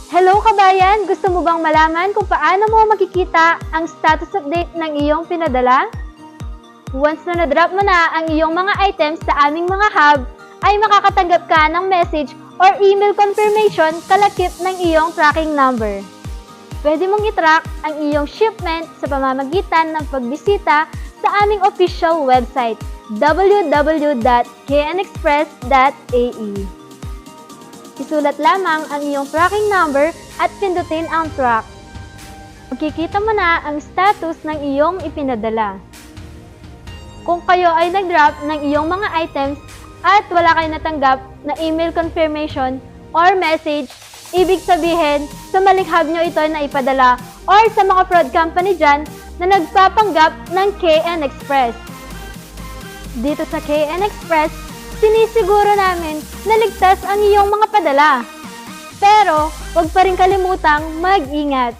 Hello kabayan! Gusto mo bang malaman kung paano mo makikita ang status update ng iyong pinadala? Once na na-drop mo na ang iyong mga items sa aming mga hub, ay makakatanggap ka ng message or email confirmation kalakip ng iyong tracking number. Pwede mong i-track ang iyong shipment sa pamamagitan ng pagbisita sa aming official website www.knexpress.ae. Isulat lamang ang iyong tracking number at pindutin ang track. Makikita mo na ang status ng iyong ipinadala. Kung kayo ay nag-drop ng iyong mga items at wala kayo natanggap na email confirmation or message, ibig sabihin sa maling hub nyo ito na ipadala or sa mga fraud company dyan na nagpapanggap ng KN Express. Dito sa KN Express, sinisiguro namin na ligtas ang iyong mga padala. Pero, huwag pa rin kalimutang mag-ingat.